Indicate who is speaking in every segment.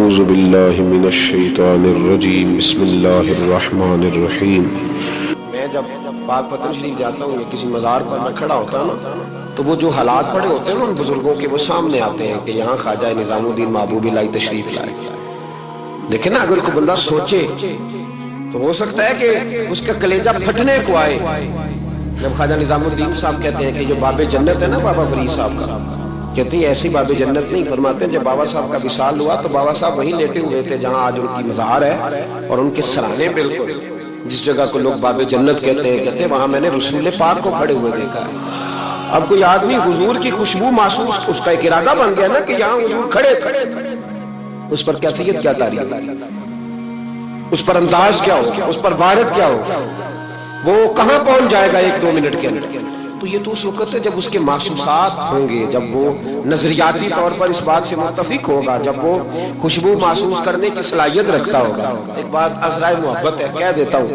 Speaker 1: اعوذ باللہ من الشیطان الرجیم بسم اللہ الرحمن الرحیم۔ میں جب پاک پتن شریف جاتا ہوں یا کسی مزار پر میں کھڑا ہوتا ہوں نا، تو وہ جو حالات پڑے ہوتے ہیں نا ان بزرگوں کے، وہ سامنے آتے ہیں کہ یہاں خواجہ نظام الدین محبوبی لائی تشریف لائے۔ دیکھیں نا، اگر کوئی بندہ سوچے تو ہو سکتا ہے کہ اس کا کلیجہ پھٹنے کو آئے جب خواجہ نظام الدین صاحب کہتے ہیں کہ جو باب جنت ہے نا بابا فرید صاحب کا، کہتے ہیں ایسی باب جنت نہیں، فرماتے ہیں جب بابا صاحب کا وصال ہوا تو بابا صاحب وہیں لیٹے ہوئے تھے جہاں آج ان کی مزار ہے، اور ان کے سرانے بالکل جس جگہ کو لوگ باب جنت کہتے ہیں وہاں میں نے رسول پاک کو کھڑے ہوئے دیکھا ہے۔ اب کوئی آدمی حضور کی خوشبو محسوس، اس کا ایک ارادہ بن گیا نا کہ یہاں حضور کھڑے، اس پر کیفیت کیا تعریف، اس پر انداز کیا ہو، اس پر وارد کیا ہو، وہ کہاں پہنچ جائے گا ایک دو منٹ کے اندر۔ تو یہ تو اس وقت ہے جب اس کے محسوسات ہوں گے، جب وہ نظریاتی طور پر اس بات سے متفق ہوگا، جب وہ خوشبو محسوس کرنے کی صلاحیت رکھتا ہوگا۔ ایک بات عذرائے محبت ہے، کہہ دیتا ہوں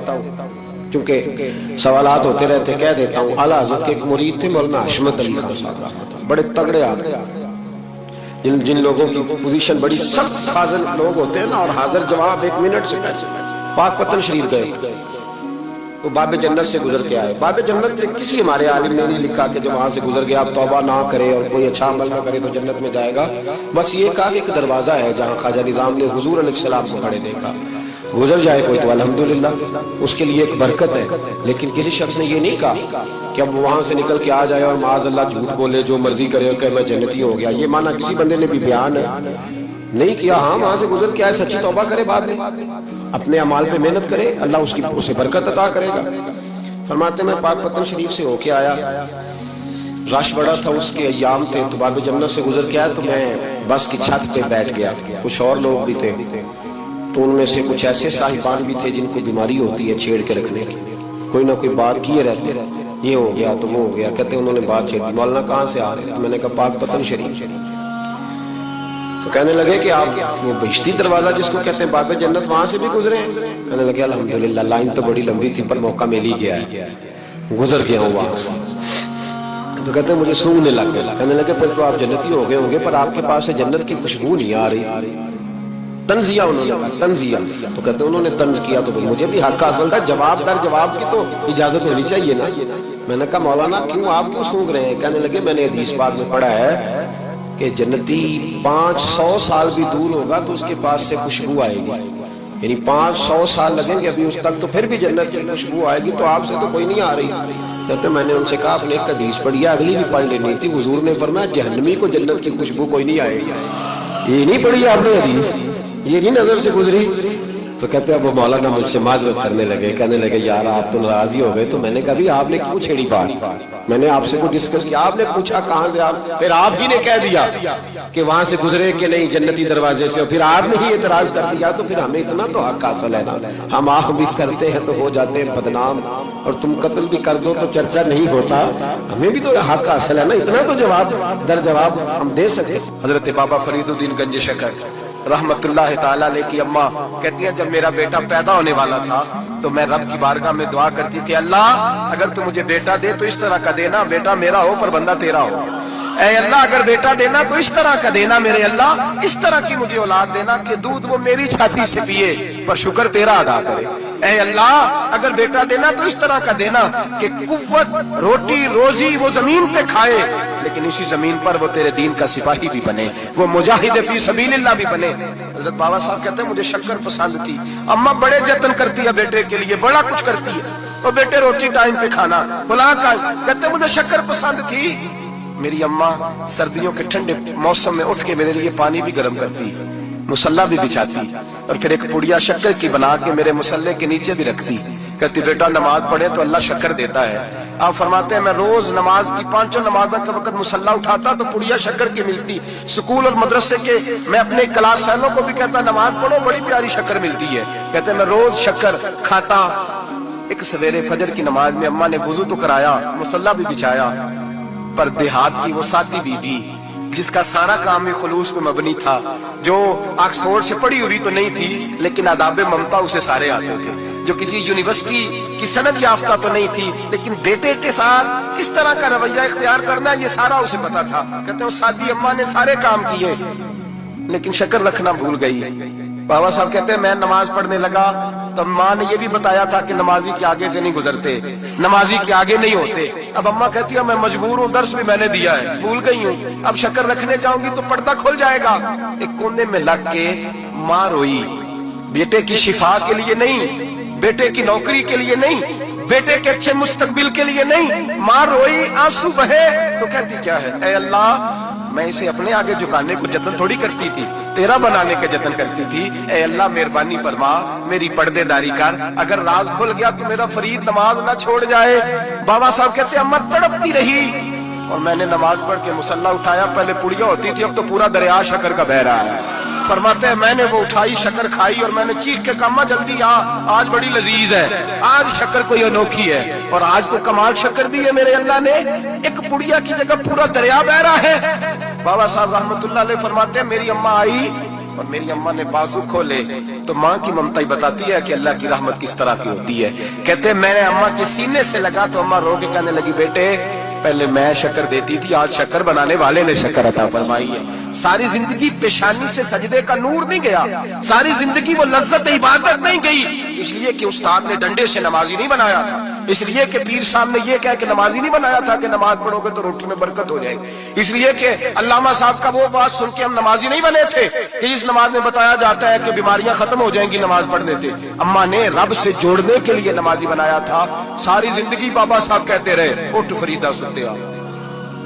Speaker 1: کیونکہ سوالات ہوتے رہتے، کہہ دیتا ہوں۔ اعلیٰ حضرت کے ایک مرید تھے مولانا حشمت علی خان صاحب، بڑے تگڑے آدمی، جن لوگوں کی پوزیشن بڑی سخت حاضر لوگ ہوتے ہیں نا، اور حاضر جواب ایک منٹ سے پاک پتن شریف گئے تو باب جنت سے گزر کے آئے۔ باب جنت سے کسی ہمارے عالم نے نہیں لکھا کہ جو وہاں سے گزر گیا اب توبہ نہ کرے اور کوئی اچھا عمل نہ کرے تو جنت میں جائے گا، بس یہ کہا کہ ایک دروازہ ہے جہاں خواجہ نظام نے حضور علیہ السلام کو کھڑے دیکھا، گزر جائے کوئی تو الحمدللہ اس کے لیے ایک برکت ہے۔ لیکن کسی شخص نے یہ نہیں کہا کہ اب وہاں سے نکل کے آ جائے اور معاذ اللہ جھوٹ بولے، جو مرضی کرے اور کہ میں جنتی ہو گیا، یہ معنی کسی بندے نے بھی بیان نہیں کیا۔ ہاں، وہاں سے گزر کے آئے، سچی توبہ کرے، بعد میں اپنے اعمال پہ محنت کرے، اللہ اس کی اسے برکت عطا کرے گا۔ فرماتے میں پاک پتن شریف سے ہو کے آیا، رش بڑا تھا، اس کے ایام تھے، تو باب جنت سے گزر کے آیا تو میں بس کی چھت پہ بیٹھ گیا۔ کچھ اور لوگ بھی تھے، تو ان میں سے کچھ ایسے صاحبان بھی تھے جن کو بیماری ہوتی ہے چھیڑ کے رکھنے کی، کوئی نہ کوئی بات کیے رہتے، یہ ہو گیا تو وہ ہو گیا، کہتے انہوں نے بات چھیڑ دی، مولانا کہاں سے آ رہے؟ تو میں نے کہا پاک پتن شریف۔ تو کہنے لگے کہ آپ وہ بہشتی دروازہ جس کو کہتے ہیں باب جنت، وہاں سے بھی گزرے ہیں؟ کہنے لگے الحمدللہ، لائن تو بڑی لمبی تھی پر موقع مل ہی گیا ہے، گزر گیا ہوں وہاں سے۔ تو کہتے ہیں مجھے سونگنے لگ گیا۔ کہنے لگے پھر تو آپ جنتی ہو گئے ہوں گے، پر آپ کے پاس سے جنت کی خوشبو نہیں آ رہی۔ تنزیہ انہوں نے کہا، تنزیہ۔ تو کہتے ہیں انہوں نے طنز کیا تو مجھے بھی حق حاصل تھا، جواب در جواب کی تو اجازت ہونی چاہیے نا۔ میں نے کہا مولانا کیوں، آپ کیوں سونگ رہے ہیں؟ کہنے لگے میں نے حدیث پاک میں پڑھا ہے کہ جنتی 500 سال بھی دور ہوگا تو اس کے پاس سے خوشبو آئے گی، یعنی 500 سال لگیں گے ابھی اس تک، تو پھر بھی جنت کی خوشبو آئے گی، تو آپ سے تو کوئی نہیں آ رہی۔ کہتے میں نے ان سے کہا آپ نے ایک حدیث پڑھی ہے، اگلی بھی پڑھ لینی تھی، حضور نے فرمایا جہنمی کو جنت کی خوشبو کوئی نہیں آئے گی۔ یہ نہیں پڑھی آپ نے حدیث، یہ نہیں نظر سے گزری؟ تو کہتے ہیں وہ مولانا مجھ سے معذرت کرنے لگے، کہنے لگے یار آپ تو ناراضی ہو گئے۔ تو میں نے کہا بھی آپ نے کیوں چھیڑی بات؟ میں نے آپ سے کوئی ڈسکس کیا؟ آپ نے پوچھا کہاں سے آپ، پھر آپ ہی نے کہہ دیا کہ وہاں سے گزرے کہ نہیں جنتی دروازے سے، پھر آپ نے ہی اعتراض کر دیا، تو پھر ہمیں اتنا تو حق حاصل ہے نا، ہم آہ بھی کرتے ہیں تو ہو جاتے ہیں بدنام، اور تم قتل بھی کر دو تو چرچا نہیں ہوتا، ہمیں بھی تو حق حاصل ہے نا، اتنا تو جواب در جواب ہم دے سکے۔ حضرت بابا فرید الدین گنج شکر رحمت اللہ تعالیٰ علیہ کی اماں کہتی ہیں جب میرا بیٹا پیدا ہونے والا تھا تو میں رب کی بارگاہ میں دعا کرتی تھی، اللہ اگر تو مجھے بیٹا دے تو اس طرح کا دینا بیٹا میرا ہو پر بندہ تیرا ہو، اے اللہ اگر بیٹا دینا تو اس طرح کا دینا میرے اللہ، اس طرح کی مجھے اولاد دینا کہ دودھ وہ میری چھاتی سے پیے پر شکر تیرا ادا کرے، اے اللہ اگر بیٹا دینا تو اس طرح کا دینا کہ قوت روٹی روزی وہ زمین پہ کھائے لیکن اسی زمین پر وہ تیرے دین کا سپاہی بھی بنے، وہ مجاہد فی سبیل اللہ بھی بنے۔ حضرت بابا صاحب کہتے ہیں مجھے شکر پسند تھی، اماں بڑے جتن کرتی ہے بیٹے کے لیے، بڑا کچھ کرتی ہے، تو بیٹے روٹی ٹائم پہ کھانا بلا کا، کہتے ہیں مجھے شکر پسند تھی۔ میری اماں سردیوں کے ٹھنڈے موسم میں اٹھ کے میرے لیے پانی بھی گرم کرتی، مصلی بھی بچھاتی، اور پھر ایک پڑیا شکر کی بنا کے میرے مصلی کے نیچے بھی رکھتی، کہتی بیٹا نماز پڑھے تو اللہ شکر دیتا ہے۔ آپ فرماتے ہیں میں روز نماز کی 5 نمازوں کے وقت مصلی اٹھاتا تو پڑیا شکر کی ملتی، سکول اور مدرسے کے میں اپنے کلاس فیلوں کو بھی کہتا نماز پڑھو بڑی پیاری شکر ملتی ہے، کہتے ہیں میں روز شکر کھاتا۔ ایک سویرے فجر کی نماز میں اماں نے وضو تو کرایا، مصلی بھی بچھایا، پر دیہات کی وہ سادی بی بی جس کا سارا کام ہی خلوص پہ مبنی تھا، جو آکسفورڈ سے پڑھی ہوئی تو نہیں تھی لیکن آداب ممتا اسے سارے آتے تھے، جو کسی یونیورسٹی کی سند یافتہ تو نہیں تھی لیکن بیٹے کے ساتھ کس طرح کا رویہ اختیار کرنا یہ سارا اسے پتا تھا۔ کہتے ہیں سادی اماں نے سارے کام کیے لیکن شکر رکھنا بھول گئی. بابا صاحب کہتے ہیں میں نماز پڑھنے لگا تو ماں نے یہ بھی بتایا تھا کہ نمازی کے آگے سے نہیں گزرتے, نمازی کے آگے نہیں ہوتے. اب اماں کہتی ہے میں مجبور ہوں, درس بھی میں نے دیا ہے, بھول گئی ہوں, اب شکر رکھنے جاؤں گی تو پردہ کھل جائے گا. ایک کونے میں لگ کے ماں روئی, بیٹے کی شفا کے لیے نہیں, بیٹے کی نوکری کے لیے نہیں, بیٹے کے اچھے مستقبل کے لیے نہیں. ماں روئی, آنسو بہے تو کہتی کیا ہے, اے اللہ میں اسے اپنے آگے جھکانے کو جتن تھوڑی کرتی تھی, تیرا بنانے کا جتن کرتی تھی. اے اللہ مہربانی فرما, میری پردے داری کر, اگر راز کھل گیا تو میرا فرید نماز نہ چھوڑ جائے. بابا صاحب کہتے ہیں اماں تڑپتی رہی اور میں نے نماز پڑھ کے مصلی اٹھایا. پہلے پڑیا ہوتی تھی, اب تو پورا دریا شکر کا بہ رہا ہے. فرماتے ہیں میں نے وہ اٹھائی, شکر کھائی اور میں نے چیخ کے کہا اماں جلدی آ, آج بڑی لذیذ ہے, آج شکر کوئی انوکھی ہے. اور آج تو کمال شکر دی ہے میرے اللہ نے, ایک پڑیا کی جگہ پورا دریا بہ رہا ہے. بابا صاحب رحمت اللہ علیہ فرماتے ہیں میری اماں آئی اور میری اماں نے بازو کھولے تو ماں کی ممتا ہی بتاتی ہے کہ اللہ کی رحمت کس طرح کی ہوتی ہے. کہتے ہیں میں نے اماں کے سینے سے لگا تو اماں رو کے کہنے لگی بیٹے پہلے میں شکر دیتی تھی, آج شکر بنانے والے نے شکر عطا فرمائی ہے. ساری زندگی پیشانی سے سجدے کا نور نہیں گیا, ساری زندگی وہ لذت عبادت نہیں گئی, اس لیے کہ استاد نے ڈنڈے سے نمازی نہیں بنایا تھا, اس لیے کہ پیر صاحب نے یہ کہہ کہ نمازی نہیں بنایا تھا کہ نماز پڑھو گے تو روٹی میں برکت ہو جائے گی, اس لیے کہ علامہ صاحب کا وہ بات سن کے ہم نمازی نہیں بنے تھے کہ اس نماز میں بتایا جاتا ہے کہ بیماریاں ختم ہو جائیں گی نماز پڑھنے سے. اماں نے رب سے جوڑنے کے لیے نمازی بنایا تھا. ساری زندگی بابا صاحب کہتے رہے اٹھ فریدہ ستیا,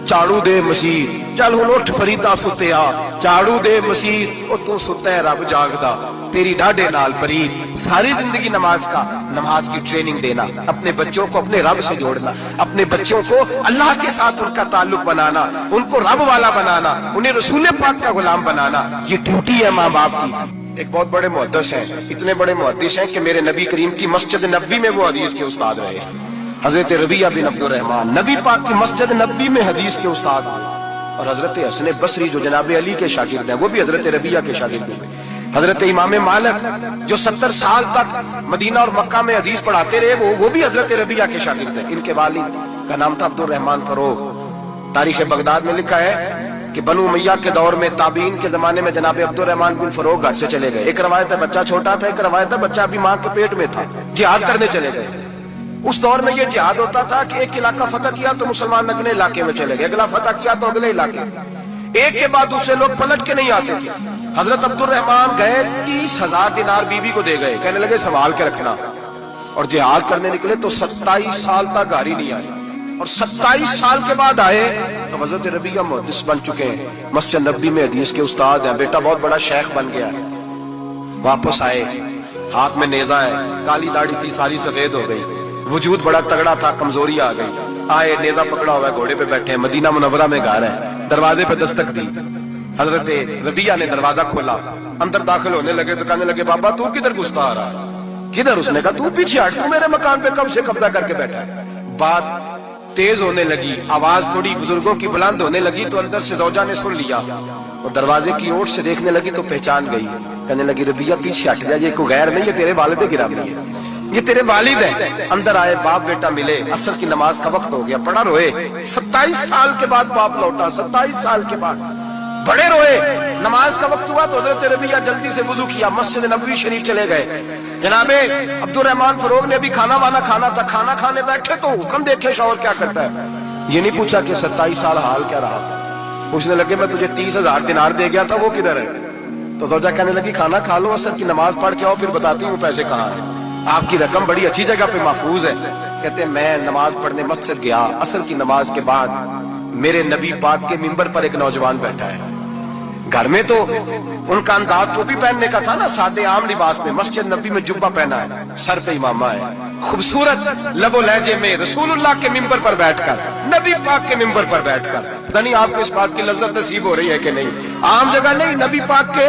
Speaker 1: چاڑو دے مسیح, چل ہن اٹھ فریدا ستیا, چاڑو دے مسیح, او تو ستا ہے رب جاگدا, تیری ڈاڈے نال فرید. ساری زندگی نماز کی ٹریننگ دینا, اپنے بچوں کو اپنے رب سے جوڑنا, اپنے بچوں کو اللہ کے ساتھ ان کا تعلق بنانا, ان کو رب والا بنانا, انہیں رسول پاک کا غلام بنانا, یہ ڈیوٹی ہے ماں باپ کی. ایک بہت بڑے محدث ہیں, اتنے بڑے محدث ہیں کہ میرے نبی کریم کی مسجد نبوی میں وہ حدیث کے استاد رہے, حضرت ربیعہ بن عبد الرحمن. نبی پاک کی مسجد نبوی میں حدیث کے استاد ہیں. اور حضرت حسن بصری جو جناب علی کے شاگرد ہیں وہ بھی حضرت ربیعہ کے شاگرد ہیں. حضرت امام مالک جو 70 سال تک مدینہ اور مکہ میں حدیث پڑھاتے رہے وہ بھی حضرت ربیعہ کے شاگرد ہیں. ان کے والد کا نام تھا عبد الرحمن فروغ. تاریخ بغداد میں لکھا ہے کہ بنو امیہ کے دور میں تابعین کے زمانے میں جناب عبد الرحمن بن فروغ گھر سے چلے گئے. ایک روایت ہے بچہ چھوٹا تھا, ایک روایت ہے بچہ ابھی ماں کے پیٹ میں تھا, جہاد کرنے چلے گئے. اس دور میں یہ جہاد ہوتا تھا کہ ایک علاقہ فتح کیا تو مسلمان اگلے علاقے میں چلے گئے, اگلا فتح کیا تو اگلے علاقے, ایک کے بعد دوسرے لوگ پلٹ کے نہیں آتے تھے. حضرت عبد الرحمن گئے 30,000 دینار بیوی کو دے گئے, کہنے لگے سنبھال کے رکھنا. اور جہاد کرنے نکلے تو 27 سال تک گھر ہی نہیں آئی, اور 27 سال کے بعد آئے تو حضرت ربیعہ محدث بن چکے ہیں, مسجد نبوی میں حدیث کے استاد ہیں, بیٹا بہت بڑا شیخ بن گیا ہے. واپس آئے, ہاتھ میں نیزہ ہے, کالی داڑھی تھی ساری سفید ہو گئی, وجود بڑا تگڑا تھا, کمزوری آ گئی. آئے, نیزہ پکڑا ہوا ہے, گھوڑے پہ بیٹھے ہیں, مدینہ منورہ میں گھر ہے, دروازے پہ دستک دی. حضرت ربیعہ نے دروازہ کھولا, اندر داخل ہونے لگے تو کہنے لگے بابا تو کدھر گھستا آ رہا ہے, کدھر؟ اس نے کہا تو پیچھے ہٹ, تو میرے مکان پہ کب سے قبضہ کر کے بیٹھا ہے. بات تیز ہونے لگی, آواز تھوڑی بزرگوں کی بلند ہونے لگی تو اندر سے زوجہ نے سن لیا, اور دروازے کی اوٹ سے دیکھنے لگی تو پہچان گئی. کہنے لگی ربیعہ پیچھے ہٹ جا, یہ کوئی غیر نہیں, یہ تیرے والد گرامی ہے, یہ تیرے والد ہیں. اندر آئے, باپ بیٹا ملے, عصر کی نماز کا وقت ہو گیا, پڑا روئے. 27 سال کے بعد باپ لوٹا, 27 سال کے بعد بڑے روئے. نماز کا وقت ہوا تو حضرت ربیعہ جلدی سے وضو کیا, مسجد نبوی شریف چلے گئے. جناب عبد الرحمن فروغ نے بھی کھانا وانا کھانا تھا, کھانا کھانے بیٹھے تو حکم دیکھے شوہر کیا کرتا ہے. یہ نہیں پوچھا کہ 27 سال حال کیا رہا. پوچھنے لگے میں تجھے 30,000 دینار دے گیا تھا, وہ کدھر ہے؟ تو زوجہ کہنے لگی کھانا کھا لو, عصر کی نماز پڑھ کے آؤ, پھر بتاتی ہوں پیسے کہاں ہیں. آپ کی رقم بڑی اچھی جگہ پہ محفوظ ہے. کہتے ہیں میں نماز پڑھنے مسجد گیا, عصر کی نماز کے بعد میرے نبی پاک کے منبر پر ایک نوجوان بیٹھا ہے. گھر میں تو ان کا انداز ٹوپی پہننے کا تھا نا, سادے عام لباس میں. مسجد نبی میں جبہ پہنا ہے, سر پہ امامہ ہے, خوبصورت لب و لہجے میں رسول اللہ کے منبر پر بیٹھ کر, نبی پاک کے منبر پر بیٹھ کر. پتہ نہیں آپ کو اس بات کی لذت نصیب ہو رہی ہے کہ نہیں, عام جگہ نہیں, نبی پاک کے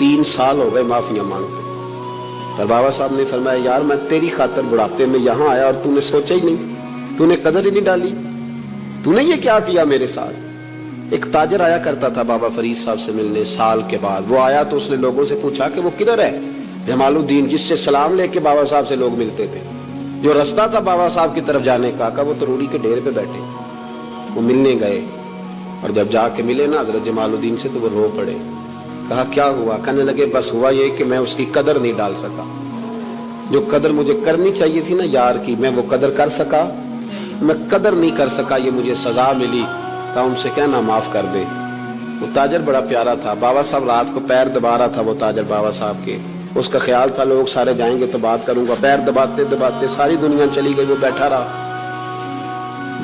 Speaker 1: 3 سال ہو گئے معافیاں مانگتے. پر بابا صاحب نے فرمایا یار میں تیری خاطر بڑھاپے میں یہاں آیا اور تو نے سوچا ہی نہیں, تو نے قدر ہی نہیں ڈالی, تو نے یہ کیا کیا میرے ساتھ. ایک تاجر آیا کرتا تھا بابا فرید صاحب سے ملنے سال کے بعد. وہ آیا تو اس نے لوگوں سے پوچھا کہ وہ کدھر ہے جمال الدین, جس سے سلام لے کے بابا صاحب سے لوگ ملتے تھے, جو رستہ تھا بابا صاحب کی طرف جانے کا. کہا وہ تو روڑی کے ڈھیر پہ بیٹھے. وہ ملنے گئے اور جب جا کے ملے نا حضرت جمال الدین سے تو وہ رو پڑے. کہا کیا ہوا؟ کہنے لگے بس ہوا یہ کہ میں اس کی قدر نہیں ڈال سکا. جو قدر مجھے کرنی چاہیے تھی نا یار کی, میں وہ قدر کر سکا, میں قدر نہیں کر سکا, یہ مجھے سزا ملی. کہا ان سے کہنا معاف کر دے. وہ تاجر بڑا پیارا تھا. بابا صاحب رات کو پیر دبا رہا تھا, وہ تاجر بابا صاحب کے. اس کا خیال تھا لوگ سارے جائیں گے تو بات کروں گا. پیر دباتے دباتے ساری دنیا چلی گئی, وہ بیٹھا رہا.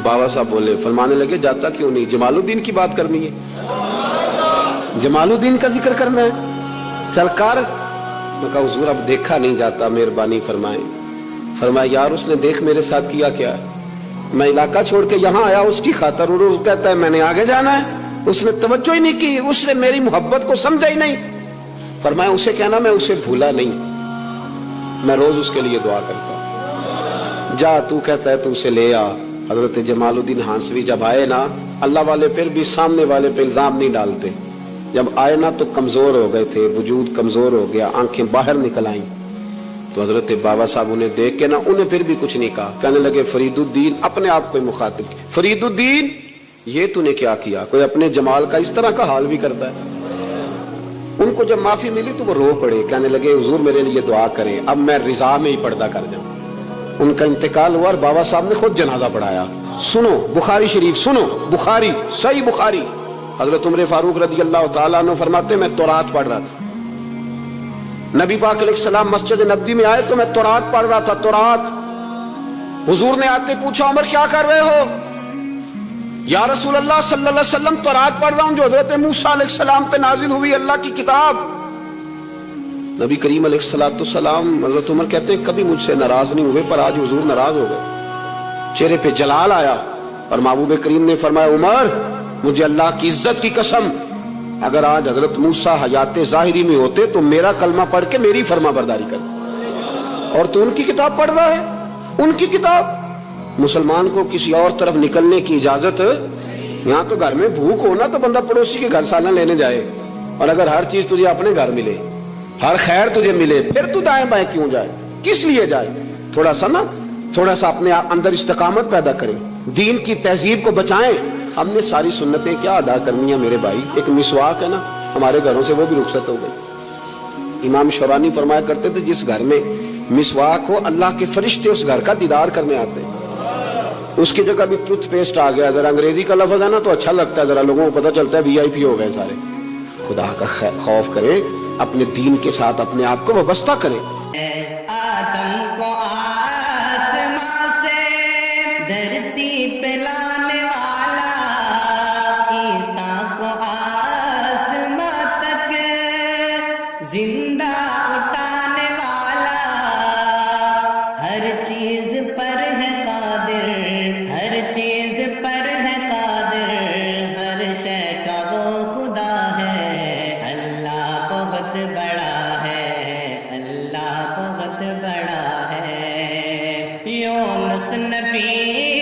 Speaker 1: بابا صاحب بولے, فرمانے لگے جاتا کیوں نہیں, جمال الدین کی بات کرنی ہے, جمال الدین کا ذکر کرنا ہے, چل کر. میں کہا حضور اب دیکھا نہیں جاتا, مہربانی فرمائیں. فرمایا یار اس نے دیکھ میرے ساتھ کیا کیا ہے. میں علاقہ چھوڑ کے یہاں آیا اس کی خاطر, اور وہ کہتا ہے میں نے آگے جانا ہے. اس نے توجہ ہی نہیں کی, اس نے میری محبت کو سمجھا ہی نہیں. فرمایا اسے کہنا میں اسے بھولا نہیں, میں روز اس کے لیے دعا کرتا ہوں. جا تو کہتا ہے تو اسے لے آ. حضرت جمال الدین ہانسوی جب آئے نا, اللہ والے پھر بھی سامنے والے پہ الزام نہیں ڈالتے. جب آئے نا تو کمزور ہو گئے تھے, وجود کمزور ہو گیا, آنکھیں باہر نکل آئیں. تو حضرت بابا صاحب انہیں دیکھ کے نا, انہیں پھر بھی کچھ نہیں کہا. کہنے لگے فرید الدین, اپنے آپ کو مخاطب کیا, فرید الدین یہ تو نے کیا کیا. کوئی اپنے جمال کا اس طرح کا حال بھی کرتا ہے. ان کو جب معافی ملی تو وہ رو پڑے. کہنے لگے حضور میرے لیے دعا کریں, اب میں رضا میں ہی پردہ کر جاؤں. ان کا انتقال ہوا اور بابا صاحب نے خود جنازہ پڑھایا. سنو بخاری شریف, سنو بخاری, صحیح بخاری. حضرت عمر فاروق رضی اللہ تعالیٰ عنہ فرماتے میں تورات پڑھ رہا تھا. نبی پاک علیہ السلام مسجد نبوی میں آئے تو میں تورات پڑھ رہا تھا, تورات. حضور نے آتے پوچھا عمر کیا کر رہے ہو؟ یا رسول اللہ صلی اللہ علیہ وسلم تورات پڑھ رہا ہوں جو حضرت موسیٰ علیہ السلام پہ نازل ہوئی, اللہ کی کتاب. نبی کریم علیہ السلام, حضرت عمر کہتے ہیں کبھی مجھ سے ناراض نہیں ہوئے, پر آج حضور ناراض ہو گئے. چہرے پہ جلال آیا اور محبوب کریم نے فرمایا عمر مجھے اللہ کی عزت کی قسم, اگر آج حضرت موسیٰ حیات ظاہری میں ہوتے تو میرا کلمہ پڑھ کے میری فرما برداری کر, اور تو ان کی کتاب پڑھ رہا ہے, ان کی کتاب. مسلمان کو کسی اور طرف نکلنے کی اجازت, یہاں تو گھر میں بھوک ہونا تو بندہ پڑوسی کے گھر سالن لینے جائے, اور اگر ہر چیز تجھے اپنے گھر ملے, ہر خیر تجھے ملے, پھر تو دائیں بائیں کیوں جائے, کس لیے جائے. تھوڑا سا اپنے اندر استقامت پیدا کریں, دین کی تہذیب کو بچائیں. ہم نے ساری سنتیں کیا ادا کرنی ہیں میرے بھائی. ایک مسواک ہے نا ہمارے گھروں سے, وہ بھی رخصت ہو گئی. امام شورانی فرمایا کرتے تھے جس گھر میں مسواک ہو اللہ کے فرشتے اس گھر کا دیدار کرنے آتے ہیں. اس کی جگہ بھی ٹوتھ پیسٹ آ گیا, ذرا انگریزی کا لفظ ہے نا تو اچھا لگتا ہے, ذرا لوگوں کو پتہ چلتا ہے وی آئی پی ہو گئے سارے. خدا کا خوف کریں, اپنے دین کے ساتھ اپنے آپ کو وابستہ کریں.
Speaker 2: آدم کو آسمان سے دھرتی پہ لانے والا, عیسیٰ کو آسمان تک زندہ اٹھانے والا, ہر چیز پر ہے قادر, ہر چیز پر ہے قادر, ہر شے کا وہ خدا ہے. اللہ بہت بڑا ہے, اللہ بہت بڑا ہے. یونس نبی